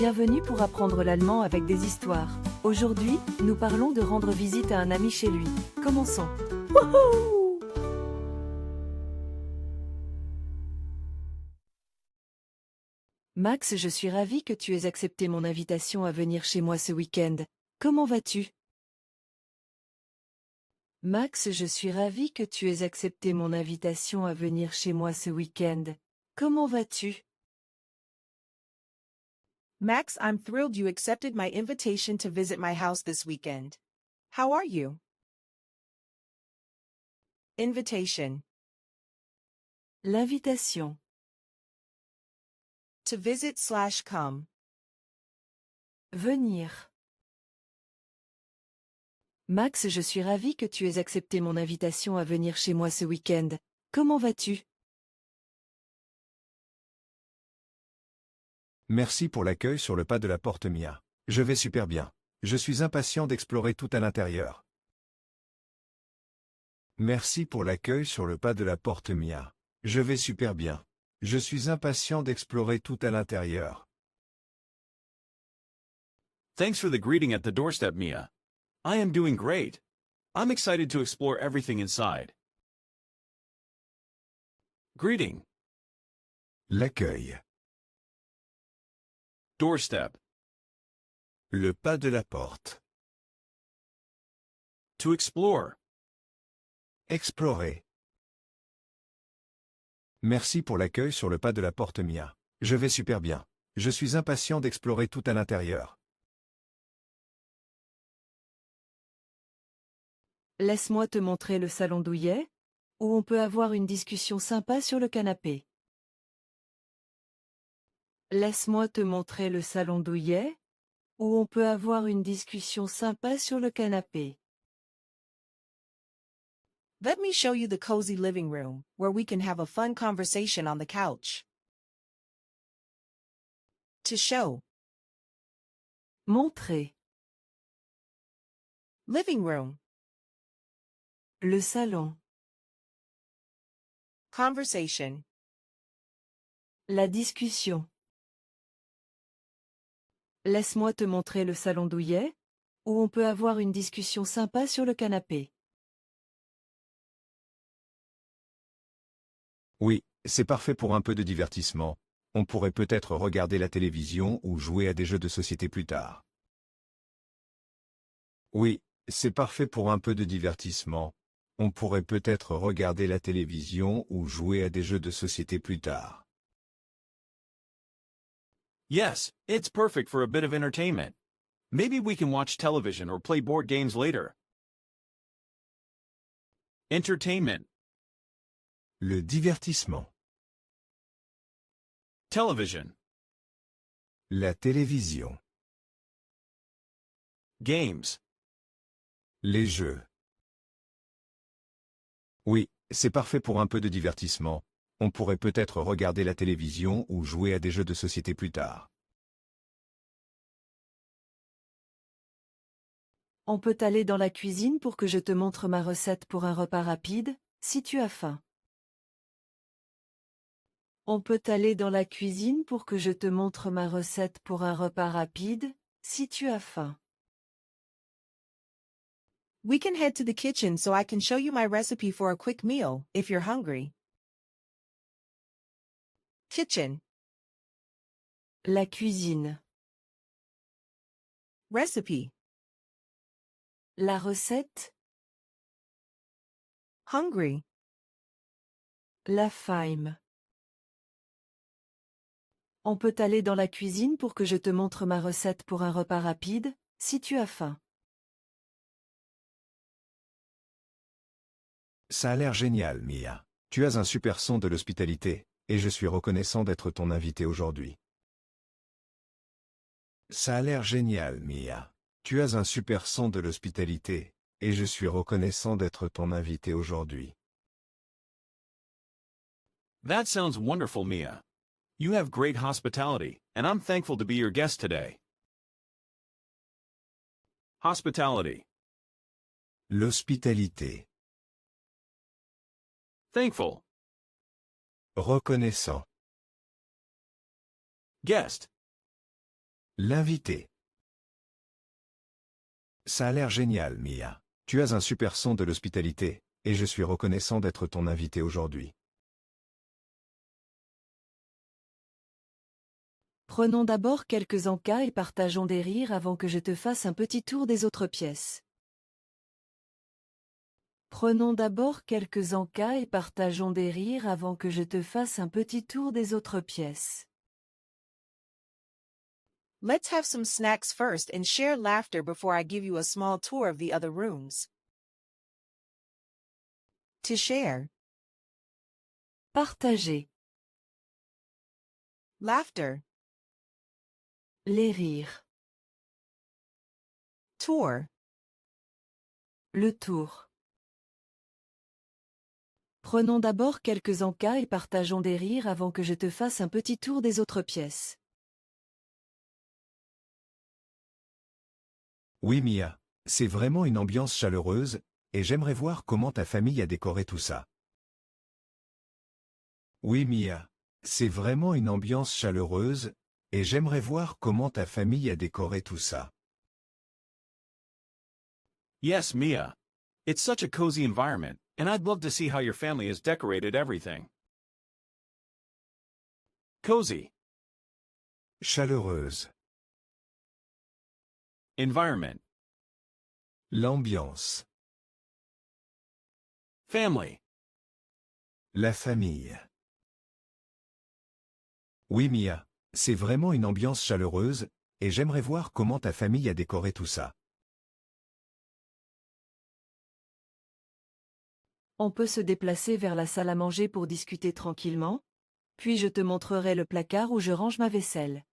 Bienvenue pour apprendre l'allemand avec des histoires. Aujourd'hui, nous parlons de rendre visite à un ami chez lui. Commençons. Wouhou! Max, je suis ravie que tu aies accepté mon invitation à venir chez moi ce week-end. Comment vas-tu? Max, je suis ravie que tu aies accepté mon invitation à venir chez moi ce week-end. Comment vas-tu? Max, I'm thrilled you accepted my invitation to visit my house this weekend. How are you? Invitation. L'invitation. To visit/come. Venir. Max, je suis ravie que tu aies accepté mon invitation à venir chez moi ce week-end. Comment vas-tu? Merci pour l'accueil sur le pas de la porte Mia. Je vais super bien. Je suis impatient d'explorer tout à l'intérieur. Merci pour l'accueil sur le pas de la porte Mia. Je vais super bien. Je suis impatient d'explorer tout à l'intérieur. Thanks for the greeting at the doorstep, Mia. I am doing great. I'm excited to explore everything inside. Greeting. L'accueil. Doorstep. Le pas de la porte. To explore. Explorer. Merci pour l'accueil sur le pas de la porte Mia. Je vais super bien. Je suis impatient d'explorer tout à l'intérieur. Laisse-moi te montrer le salon douillet, où on peut avoir une discussion sympa sur le canapé. Laisse-moi te montrer le salon douillet, où on peut avoir une discussion sympa sur le canapé. Let me show you the cozy living room, where we can have a fun conversation on the couch. To show. Montrer. Living room. Le salon. Conversation. La discussion. Laisse-moi te montrer le salon douillet, où on peut avoir une discussion sympa sur le canapé. Oui, c'est parfait pour un peu de divertissement. On pourrait peut-être regarder la télévision ou jouer à des jeux de société plus tard. Oui, c'est parfait pour un peu de divertissement. On pourrait peut-être regarder la télévision ou jouer à des jeux de société plus tard. Yes, it's perfect for a bit of entertainment. Maybe we can watch television or play board games later. Entertainment. Le divertissement. Television. La télévision. Games. Les jeux. Oui, c'est parfait pour un peu de divertissement. On pourrait peut-être regarder la télévision ou jouer à des jeux de société plus tard. On peut aller dans la cuisine pour que je te montre ma recette pour un repas rapide, si tu as faim. On peut aller dans la cuisine pour que je te montre ma recette pour un repas rapide, si tu as faim. We can head to the kitchen so I can show you my recipe for a quick meal, if you're hungry. Kitchen. La cuisine. Recipe. La recette. Hungry. La faim. On peut aller dans la cuisine pour que je te montre ma recette pour un repas rapide, si tu as faim. Ça a l'air génial, Mia. Tu as un super son de l'hospitalité, et je suis reconnaissant d'être ton invité aujourd'hui. Ça a l'air génial, Mia. Tu as un super son de l'hospitalité, et je suis reconnaissant d'être ton invité aujourd'hui. That sounds wonderful, Mia. You have great hospitality, and I'm thankful to be your guest today. Hospitality. L'hospitalité. Thankful. Reconnaissant. Guest. L'invité. Ça a l'air génial, Mia. Tu as un super son de l'hospitalité, et je suis reconnaissant d'être ton invité aujourd'hui. Prenons d'abord quelques encas et partageons des rires avant que je te fasse un petit tour des autres pièces. Prenons d'abord quelques encas et partageons des rires avant que je te fasse un petit tour des autres pièces. Let's have some snacks first and share laughter before I give you a small tour of the other rooms. To share. Partager. Laughter. Les rires. Tour. Le tour. Prenons d'abord quelques encas et partageons des rires avant que je te fasse un petit tour des autres pièces. Oui, Mia, c'est vraiment une ambiance chaleureuse, et j'aimerais voir comment ta famille a décoré tout ça. Oui, Mia, c'est vraiment une ambiance chaleureuse, et j'aimerais voir comment ta famille a décoré tout ça. Yes, Mia. It's such a cozy environment, and I'd love to see how your family has decorated everything. Cozy. Chaleureuse. Environment. L'ambiance. Family. La famille. Oui, Mia, c'est vraiment une ambiance chaleureuse, et j'aimerais voir comment ta famille a décoré tout ça. On peut se déplacer vers la salle à manger pour discuter tranquillement, puis je te montrerai le placard où je range ma vaisselle.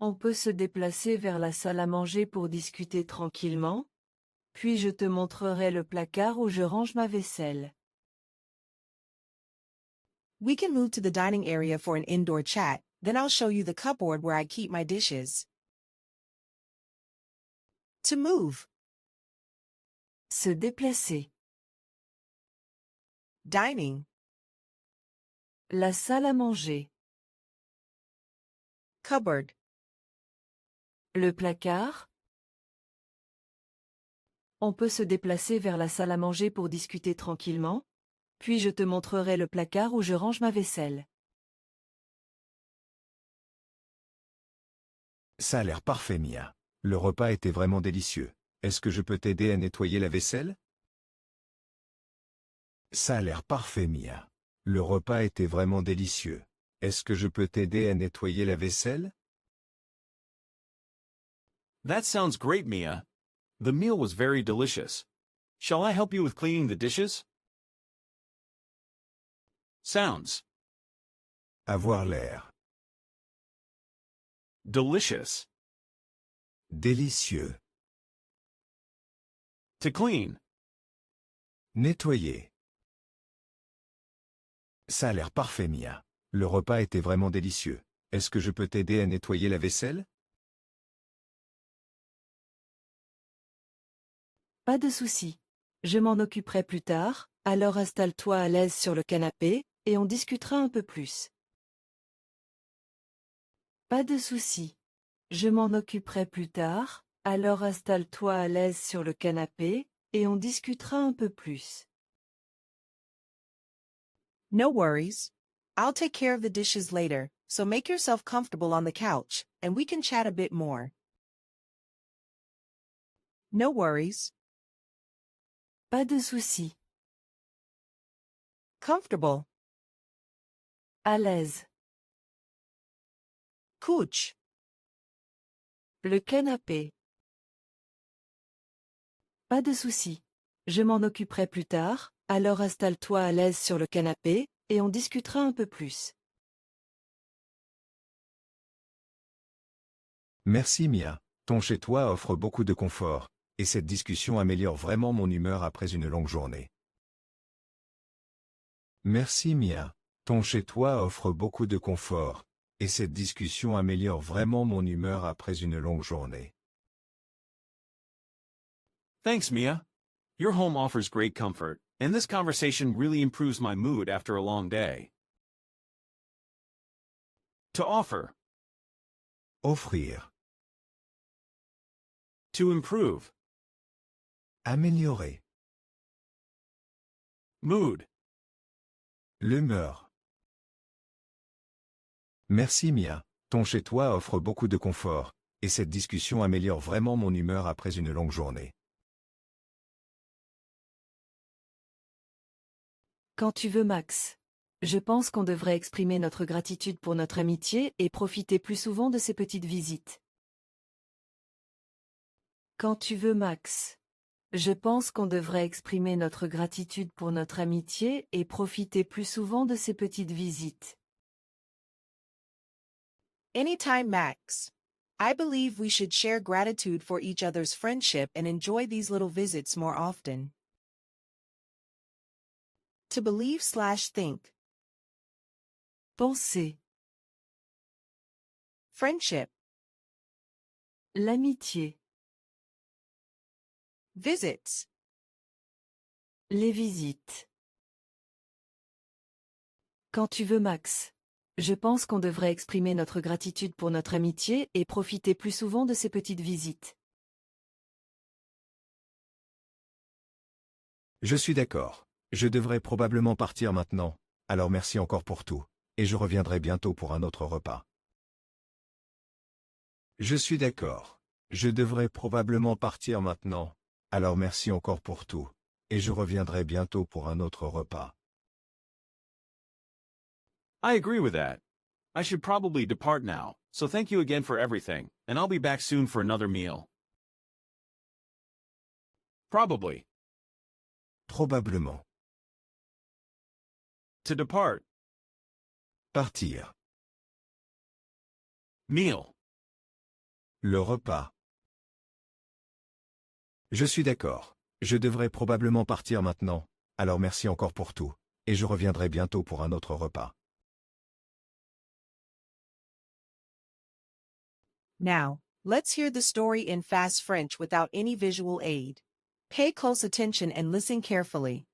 On peut se déplacer vers la salle à manger pour discuter tranquillement, puis je te montrerai le placard où je range ma vaisselle. We can move to the dining area for an indoor chat, then I'll show you the cupboard where I keep my dishes. To move. Se déplacer. Dining. La salle à manger. Cupboard. Le placard. On peut se déplacer vers la salle à manger pour discuter tranquillement, puis je te montrerai le placard où je range ma vaisselle. Ça a l'air parfait, Mia. Le repas était vraiment délicieux. Est-ce que je peux t'aider à nettoyer la vaisselle? Ça a l'air parfait, Mia. Le repas était vraiment délicieux. Est-ce que je peux t'aider à nettoyer la vaisselle? That sounds great, Mia. The meal was very delicious. Shall I help you with cleaning the dishes? Sounds. Avoir l'air. Delicious. Délicieux. To clean. Nettoyer. Ça a l'air parfait, Mia. Le repas était vraiment délicieux. Est-ce que je peux t'aider à nettoyer la vaisselle? Pas de souci. Je m'en occuperai plus tard, alors installe-toi à l'aise sur le canapé, et on discutera un peu plus. Pas de souci. Je m'en occuperai plus tard, alors installe-toi à l'aise sur le canapé, et on discutera un peu plus. No worries. I'll take care of the dishes later, so make yourself comfortable on the couch, and we can chat a bit more. No worries. Pas de souci. Comfortable. À l'aise. Couch. Le canapé. Pas de souci. Je m'en occuperai plus tard, alors installe-toi à l'aise sur le canapé, et on discutera un peu plus. Merci, Mia. Ton chez-toi offre beaucoup de confort, et cette discussion améliore vraiment mon humeur après une longue journée. Merci, Mia. Ton chez-toi offre beaucoup de confort, et cette discussion améliore vraiment mon humeur après une longue journée. Thanks, Mia. Your home offers great comfort, and this conversation really improves my mood after a long day. To offer. Offrir. To improve. Améliorer. Mood. L'humeur. Merci Mia. Ton chez-toi offre beaucoup de confort, et cette discussion améliore vraiment mon humeur après une longue journée. Quand tu veux, Max. Je pense qu'on devrait exprimer notre gratitude pour notre amitié et profiter plus souvent de ces petites visites. Quand tu veux, Max. Je pense qu'on devrait exprimer notre gratitude pour notre amitié et profiter plus souvent de ces petites visites. Anytime, Max. I believe we should share gratitude for each other's friendship and enjoy these little visits more often. To believe/think. Penser. Friendship. L'amitié. Visits. Les visites. Quand tu veux, Max. Je pense qu'on devrait exprimer notre gratitude pour notre amitié et profiter plus souvent de ces petites visites. Je suis d'accord. Je devrais probablement partir maintenant, alors merci encore pour tout, et je reviendrai bientôt pour un autre repas. Je suis d'accord. Je devrais probablement partir maintenant, alors merci encore pour tout, et je reviendrai bientôt pour un autre repas. I agree with that. I should probably depart now, so thank you again for everything, and I'll be back soon for another meal. Probably. Probablement. To depart. Partir. Meal. Le repas. Je suis d'accord. Je devrais probablement partir maintenant, alors merci encore pour tout, et je reviendrai bientôt pour un autre repas. Now, let's hear the story in fast French without any visual aid. Pay close attention and listen carefully.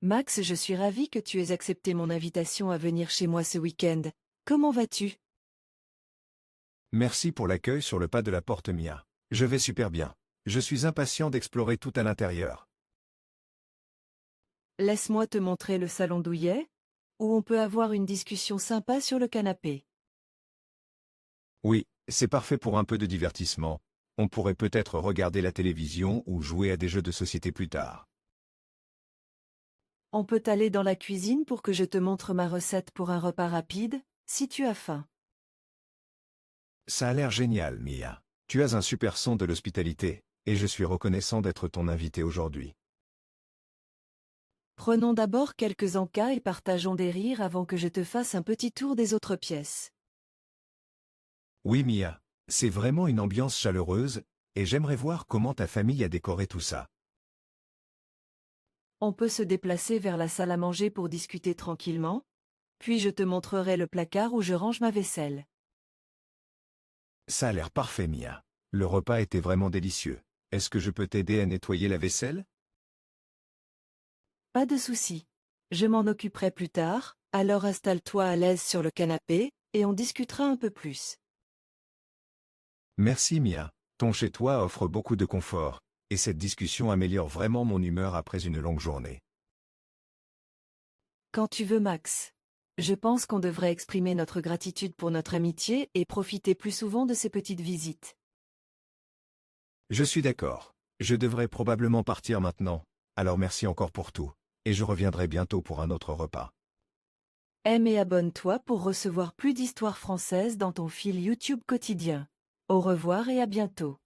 Max, je suis ravie que tu aies accepté mon invitation à venir chez moi ce week-end. Comment vas-tu? Merci pour l'accueil sur le pas de la porte Mia. Je vais super bien. Je suis impatient d'explorer tout à l'intérieur. Laisse-moi te montrer le salon douillet, où on peut avoir une discussion sympa sur le canapé. Oui, c'est parfait pour un peu de divertissement. On pourrait peut-être regarder la télévision ou jouer à des jeux de société plus tard. On peut aller dans la cuisine pour que je te montre ma recette pour un repas rapide, si tu as faim. Ça a l'air génial, Mia. Tu as un super son de l'hospitalité, et je suis reconnaissant d'être ton invité aujourd'hui. Prenons d'abord quelques encas et partageons des rires avant que je te fasse un petit tour des autres pièces. Oui, Mia, c'est vraiment une ambiance chaleureuse, et j'aimerais voir comment ta famille a décoré tout ça. On peut se déplacer vers la salle à manger pour discuter tranquillement, puis je te montrerai le placard où je range ma vaisselle. Ça a l'air parfait, Mia. Le repas était vraiment délicieux. Est-ce que je peux t'aider à nettoyer la vaisselle? Pas de souci. Je m'en occuperai plus tard, alors installe-toi à l'aise sur le canapé, et on discutera un peu plus. Merci, Mia. Ton chez-toi offre beaucoup de confort, et cette discussion améliore vraiment mon humeur après une longue journée. Quand tu veux, Max. Je pense qu'on devrait exprimer notre gratitude pour notre amitié et profiter plus souvent de ces petites visites. Je suis d'accord. Je devrais probablement partir maintenant, alors merci encore pour tout, et je reviendrai bientôt pour un autre repas. Aime et abonne-toi pour recevoir plus d'histoires françaises dans ton fil YouTube quotidien. Au revoir et à bientôt.